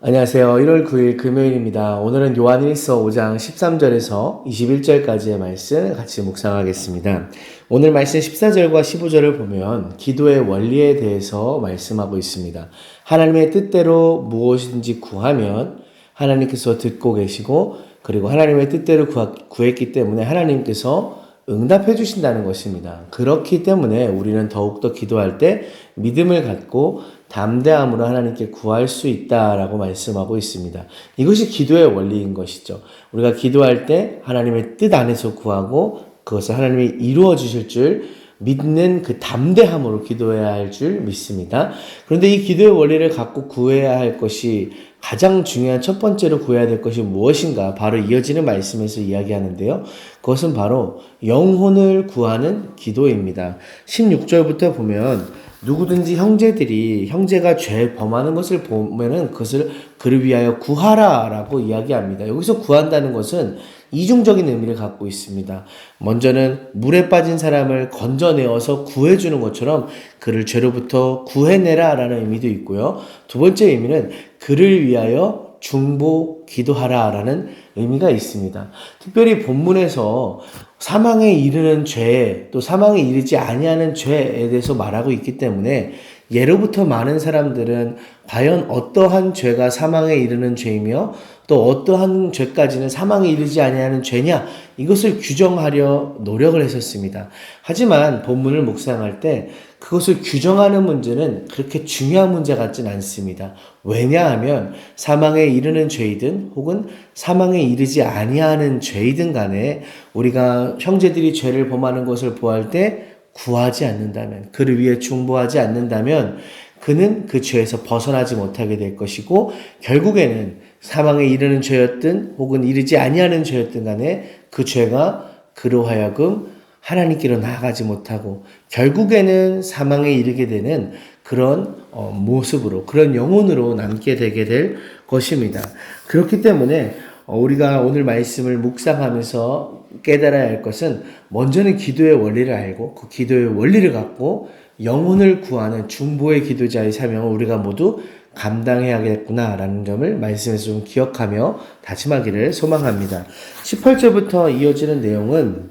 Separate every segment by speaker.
Speaker 1: 안녕하세요. 1월 9일 금요일입니다. 오늘은 요한일서 5장 13절에서 21절까지의 말씀 같이 묵상하겠습니다. 오늘 말씀 14절과 15절을 보면 기도의 원리에 대해서 말씀하고 있습니다. 하나님의 뜻대로 무엇인지 구하면 하나님께서 듣고 계시고, 그리고 하나님의 뜻대로 구했기 때문에 하나님께서 응답해 주신다는 것입니다. 그렇기 때문에 우리는 더욱더 기도할 때 믿음을 갖고 담대함으로 하나님께 구할 수 있다라고 말씀하고 있습니다. 이것이 기도의 원리인 것이죠. 우리가 기도할 때 하나님의 뜻 안에서 구하고 그것을 하나님이 이루어 주실 줄 믿는 그 담대함으로 기도해야 할 줄 믿습니다. 그런데 이 기도의 원리를 갖고 구해야 할 것이, 가장 중요한 첫 번째로 구해야 될 것이 무엇인가? 바로 이어지는 말씀에서 이야기하는데요. 그것은 바로 영혼을 구하는 기도입니다. 16절부터 보면 누구든지 형제가 죄 범하는 것을 보면은 그것을 그를 위하여 구하라라고 이야기합니다. 여기서 구한다는 것은 이중적인 의미를 갖고 있습니다. 먼저는 물에 빠진 사람을 건져내어서 구해주는 것처럼 그를 죄로부터 구해내라라는 의미도 있고요. 두 번째 의미는 그를 위하여 중보 기도하라라는 의미가 있습니다. 특별히 본문에서 사망에 이르는 죄, 또 사망에 이르지 아니하는 죄에 대해서 말하고 있기 때문에 예로부터 많은 사람들은 과연 어떠한 죄가 사망에 이르는 죄이며 또 어떠한 죄까지는 사망에 이르지 아니하는 죄냐, 이것을 규정하려 노력을 했었습니다. 하지만 본문을 묵상할 때 그것을 규정하는 문제는 그렇게 중요한 문제 같지는 않습니다. 왜냐하면 사망에 이르는 죄이든 혹은 사망에 이르지 아니하는 죄이든 간에 우리가 형제들이 죄를 범하는 것을 보할 때 구하지 않는다면, 그를 위해 중보하지 않는다면 그는 그 죄에서 벗어나지 못하게 될 것이고, 결국에는 사망에 이르는 죄였든 혹은 이르지 아니하는 죄였든 간에 그 죄가 그로 하여금 하나님께로 나아가지 못하고 결국에는 사망에 이르게 되는 그런 모습으로, 그런 영혼으로 남게 되게 될 것입니다. 그렇기 때문에 우리가 오늘 말씀을 묵상하면서 깨달아야 할 것은, 먼저는 기도의 원리를 알고 그 기도의 원리를 갖고 영혼을 구하는 중보의 기도자의 사명을 우리가 모두 감당해야겠구나라는 점을 말씀에서 좀 기억하며 다짐하기를 소망합니다. 18절부터 이어지는 내용은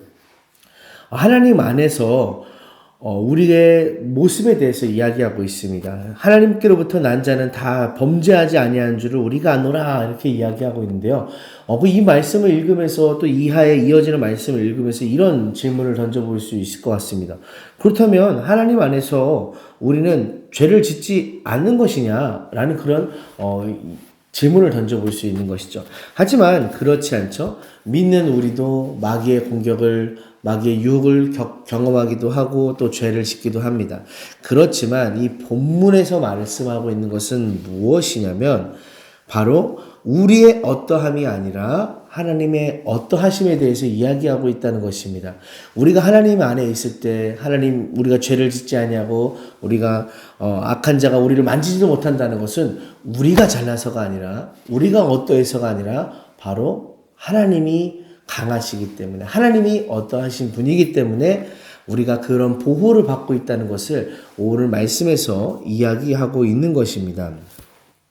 Speaker 1: 하나님 안에서 우리의 모습에 대해서 이야기하고 있습니다. 하나님께로부터 난 자는 다 범죄하지 아니한 줄을 우리가 아노라, 이렇게 이야기하고 있는데요. 이 말씀을 읽으면서 또 이하에 이어지는 말씀을 읽으면서 이런 질문을 던져볼 수 있을 것 같습니다. 그렇다면 하나님 안에서 우리는 죄를 짓지 않는 것이냐라는 그런 질문을 던져볼 수 있는 것이죠. 하지만 그렇지 않죠. 믿는 우리도 마귀의 유혹을 경험하기도 하고 또 죄를 짓기도 합니다. 그렇지만 이 본문에서 말씀하고 있는 것은 무엇이냐면 바로 우리의 어떠함이 아니라 하나님의 어떠하심에 대해서 이야기하고 있다는 것입니다. 우리가 하나님 안에 있을 때 우리가 죄를 짓지 아니하고 우리가 악한 자가 우리를 만지지도 못한다는 것은 우리가 잘나서가 아니라, 우리가 어떠해서가 아니라 바로 하나님이 강하시기 때문에, 하나님이 어떠하신 분이기 때문에 우리가 그런 보호를 받고 있다는 것을 오늘 말씀에서 이야기하고 있는 것입니다.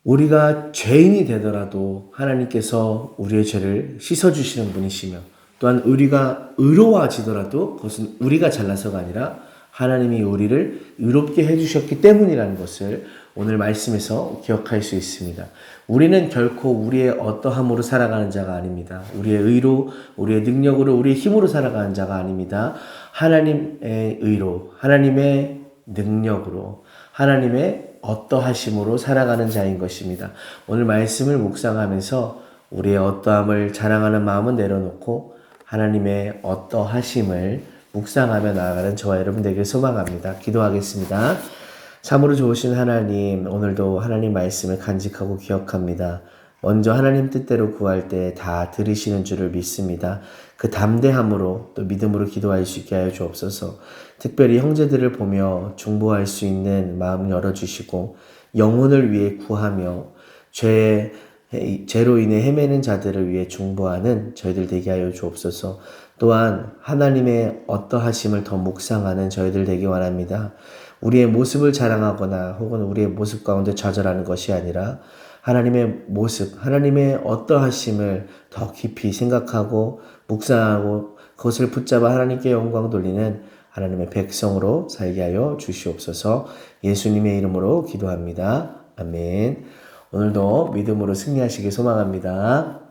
Speaker 1: 우리가 죄인이 되더라도 하나님께서 우리의 죄를 씻어주시는 분이시며, 또한 우리가 의로워지더라도 그것은 우리가 잘나서가 아니라 하나님이 우리를 의롭게 해주셨기 때문이라는 것을 오늘 말씀에서 기억할 수 있습니다. 우리는 결코 우리의 어떠함으로 살아가는 자가 아닙니다. 우리의 의로, 우리의 능력으로, 우리의 힘으로 살아가는 자가 아닙니다. 하나님의 의로, 하나님의 능력으로, 하나님의 어떠하심으로 살아가는 자인 것입니다. 오늘 말씀을 묵상하면서 우리의 어떠함을 자랑하는 마음은 내려놓고 하나님의 어떠하심을 묵상하며 나아가는 저와 여러분 되길 소망합니다. 기도하겠습니다. 참으로 좋으신 하나님, 오늘도 하나님 말씀을 간직하고 기억합니다. 먼저 하나님 뜻대로 구할 때 다 들으시는 줄을 믿습니다. 그 담대함으로 또 믿음으로 기도할 수 있게 하여 주옵소서. 특별히 형제들을 보며 중보할 수 있는 마음 열어주시고 영혼을 위해 구하며 죄로 인해 헤매는 자들을 위해 중보하는 저희들 되게 하여 주옵소서. 또한 하나님의 어떠하심을 더 묵상하는 저희들 되기 원합니다. 우리의 모습을 자랑하거나 혹은 우리의 모습 가운데 좌절하는 것이 아니라 하나님의 모습, 하나님의 어떠하심을 더 깊이 생각하고 묵상하고 그것을 붙잡아 하나님께 영광 돌리는 하나님의 백성으로 살게 하여 주시옵소서. 예수님의 이름으로 기도합니다. 아멘. 오늘도 믿음으로 승리하시길 소망합니다.